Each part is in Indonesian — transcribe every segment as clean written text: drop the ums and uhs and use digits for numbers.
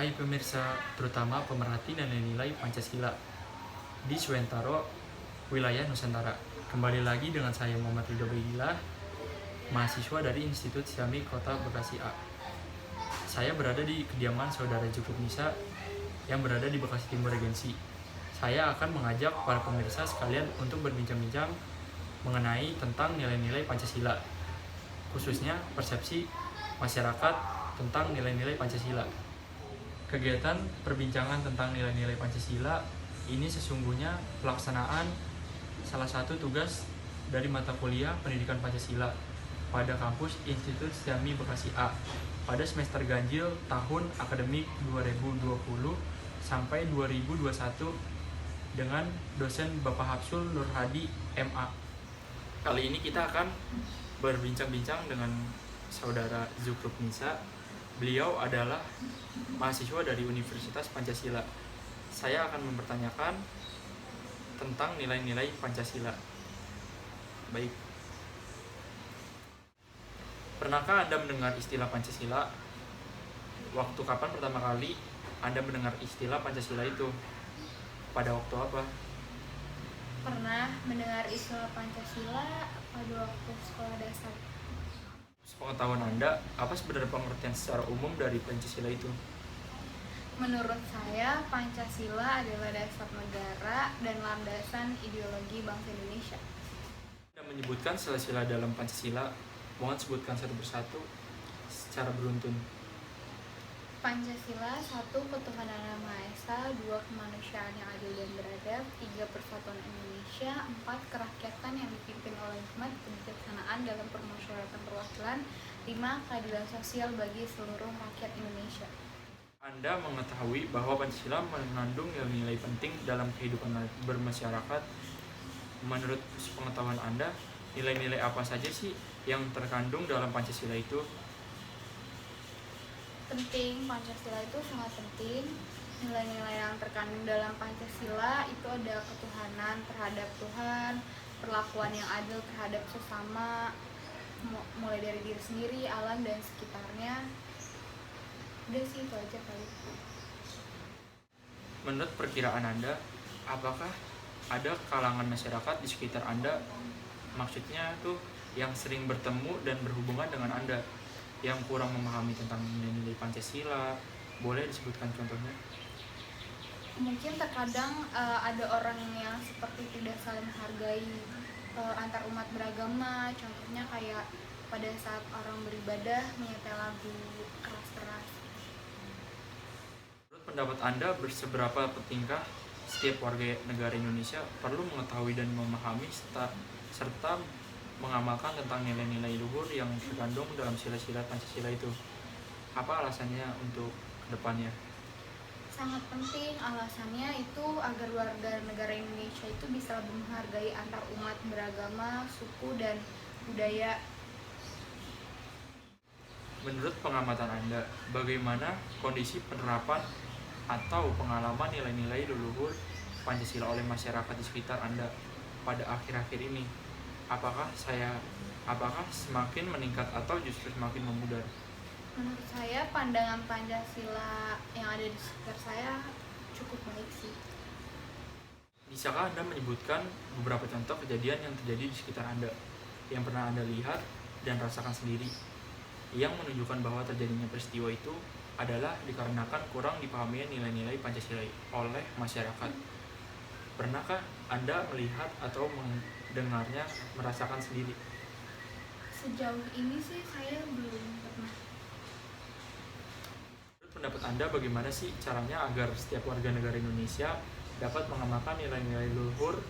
Hai pemirsa, terutama pemerhati nilai-nilai Pancasila di Suwentaro, wilayah Nusantara. Kembali lagi dengan saya Muhammad Ridho Bagilah, mahasiswa dari Institut Islami Kota Bekasi A. Saya berada di kediaman saudara Jukup Nisa yang berada di Bekasi Timur Regensi. Saya akan mengajak para pemirsa sekalian untuk berbincang-bincang mengenai tentang nilai-nilai Pancasila, khususnya persepsi masyarakat tentang nilai-nilai Pancasila. Kegiatan perbincangan tentang nilai-nilai Pancasila ini sesungguhnya pelaksanaan salah satu tugas dari mata kuliah Pendidikan Pancasila pada kampus Institut Islami Bekasi A pada semester ganjil tahun akademik 2020 sampai 2021 dengan dosen Bapak Hapsul Nur Hadi MA. Kali ini kita akan berbincang-bincang dengan saudara Zukruk Nisa. Beliau adalah mahasiswa dari Universitas Pancasila. Saya akan mempertanyakan tentang nilai-nilai Pancasila. Baik. Pernahkah Anda mendengar istilah Pancasila? Waktu kapan pertama kali Anda mendengar istilah Pancasila itu? Pada waktu apa? Pernah mendengar istilah Pancasila pada waktu sekolah dasar. Sepengetahuan Anda, apa sebenarnya pengertian secara umum dari Pancasila itu? Menurut saya, Pancasila adalah dasar negara dan landasan ideologi bangsa Indonesia. Anda menyebutkan sila-sila dalam Pancasila. Mohon sebutkan satu persatu secara beruntun. Pancasila, 1. Ketuhanan Yang Maha Esa, 2. Kemanusiaan yang adil dan beradab, 3. Persatuan Indonesia, 4. Kerakyatan yang dipimpin oleh hikmat, kebijaksanaan dalam permusyawaratan perwakilan, 5. Keadilan sosial bagi seluruh rakyat Indonesia. Anda mengetahui bahwa Pancasila mengandung nilai-nilai penting dalam kehidupan bermasyarakat. Menurut pengetahuan Anda, nilai-nilai apa saja sih yang terkandung dalam Pancasila itu? Penting, Pancasila itu sangat penting. Nilai-nilai yang terkandung dalam Pancasila itu ada ketuhanan terhadap Tuhan, perlakuan yang adil terhadap sesama, mulai dari diri sendiri, alam, dan sekitarnya. Udah sih, itu aja kali. Menurut perkiraan Anda, apakah ada kalangan masyarakat di sekitar Anda, maksudnya tuh yang sering bertemu dan berhubungan dengan Anda, yang kurang memahami tentang nilai-nilai Pancasila? Boleh disebutkan contohnya? Mungkin terkadang ada orang yang seperti tidak saling menghargai antar umat beragama. Contohnya kayak pada saat orang beribadah menyetel lagu keras-keras. Menurut pendapat Anda, seberapa pentingkah setiap warga negara Indonesia perlu mengetahui dan memahami serta mengamalkan tentang nilai-nilai luhur yang terkandung dalam sila-sila Pancasila itu? Apa alasannya untuk kedepannya? Sangat penting, alasannya itu agar warga negara Indonesia itu bisa lebih menghargai antar umat beragama, suku, dan budaya. Menurut pengamatan Anda, bagaimana kondisi penerapan atau pengalaman nilai-nilai leluhur Pancasila oleh masyarakat di sekitar Anda pada akhir-akhir ini? Apakah semakin meningkat atau justru semakin memudar? Menurut saya, pandangan Pancasila yang ada di sekitar saya cukup baik sih. Bisakah Anda menyebutkan beberapa contoh kejadian yang terjadi di sekitar Anda, yang pernah Anda lihat dan rasakan sendiri, yang menunjukkan bahwa terjadinya peristiwa itu adalah dikarenakan kurang dipahami nilai-nilai Pancasila oleh masyarakat? Pernahkah Anda melihat atau mendengarnya, merasakan sendiri? Sejauh ini sih saya belum pernah. Menurut pendapat Anda, bagaimana sih caranya agar setiap warga negara Indonesia dapat mengamalkan nilai-nilai luhur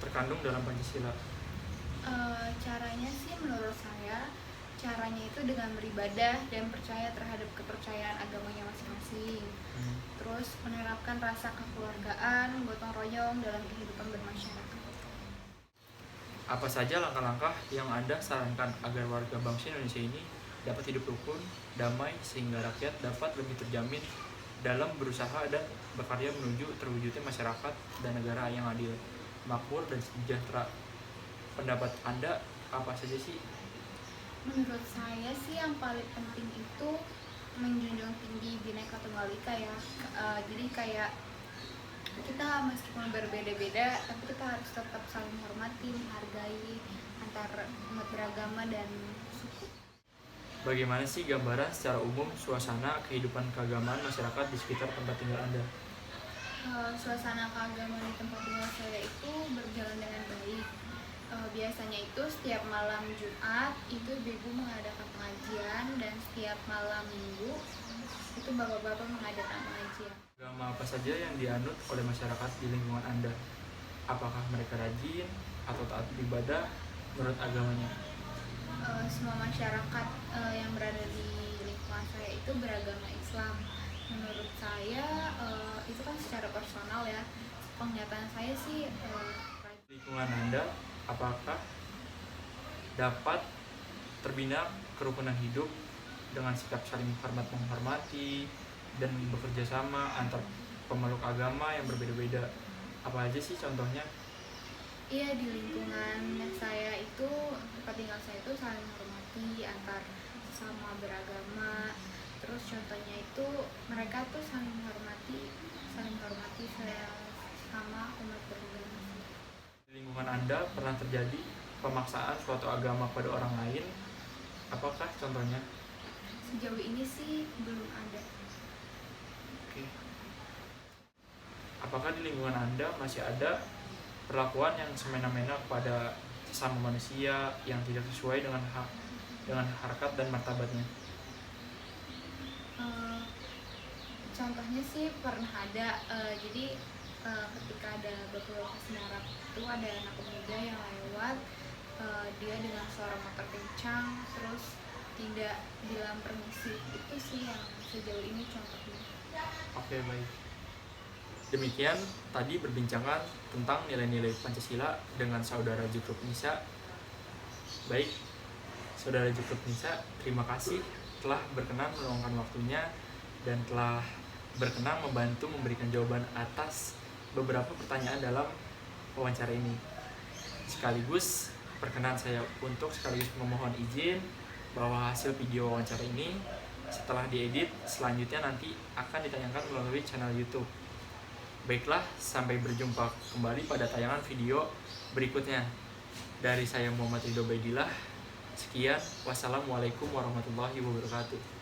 terkandung dalam Pancasila? Caranya sih menurut saya, caranya itu dengan beribadah dan percaya terhadap kepercayaan agamanya masing-masing. Terus menerapkan rasa kekeluargaan, gotong royong dalam kehidupan bermasyarakat. Apa saja langkah-langkah yang Anda sarankan agar warga bangsa Indonesia ini dapat hidup rukun, damai, sehingga rakyat dapat lebih terjamin dalam berusaha dan berkarya menuju terwujudnya masyarakat dan negara yang adil, makmur, dan sejahtera? Pendapat Anda apa saja sih? Menurut saya sih yang paling penting itu menjunjung tinggi Bhinneka Tunggal Ika ya. Jadi kayak kita meskipun berbeda-beda tapi kita harus tetap saling menghormati, menghargai antar umat beragama dan suku. Bagaimana sih gambaran secara umum suasana kehidupan keagamaan masyarakat di sekitar tempat tinggal Anda? Suasana keagamaan di tempat tinggal saya itu berjalan dengan baik. Biasanya itu setiap malam Jumat itu ibu mengadakan pengajian, dan setiap malam Minggu itu bapak-bapak mengadakan pengajian. Agama apa saja yang dianut oleh masyarakat di lingkungan Anda? Apakah mereka rajin atau taat beribadah menurut agamanya? Semua masyarakat yang berada di lingkungan saya itu beragama Islam. Menurut saya itu kan secara personal ya. Penglihatan saya sih Lingkungan Anda, apakah dapat terbina kerukunan hidup dengan sikap saling hormat menghormati dan bekerja sama antar pemeluk agama yang berbeda-beda? Apa aja sih contohnya? iya, di lingkungan saya itu, tempat tinggal saya itu saling menghormati antar sesama beragama. Terus contohnya itu mereka tuh saling menghormati saya sama umat beragama. Di lingkungan Anda pernah terjadi pemaksaan suatu agama pada orang lain? Apakah contohnya? Sejauh ini sih belum ada. Oke. Apakah di lingkungan Anda masih ada perlakuan yang semena-mena kepada sesama manusia yang tidak sesuai dengan harkat dan martabatnya? Contohnya sih pernah ada. Jadi ketika ada beberapa senarap itu ada anak pemuda yang lewat, dia dengan suara motor kencang terus tidak bilang permisi. Itu sih yang sejauh ini contohnya. Oke, baik. Demikian tadi perbincangan tentang nilai-nilai Pancasila dengan Saudara Jukruk Nisa. Baik, Saudara Jukruk Nisa, terima kasih telah berkenan meluangkan waktunya dan telah berkenan membantu memberikan jawaban atas beberapa pertanyaan dalam wawancara ini. Sekaligus perkenan saya untuk sekaligus memohon izin bahwa hasil video wawancara ini setelah diedit selanjutnya nanti akan ditayangkan melalui channel YouTube. Baiklah, sampai berjumpa kembali pada tayangan video berikutnya. Dari saya Muhammad Ridho Baidillah, sekian, wassalamualaikum warahmatullahi wabarakatuh.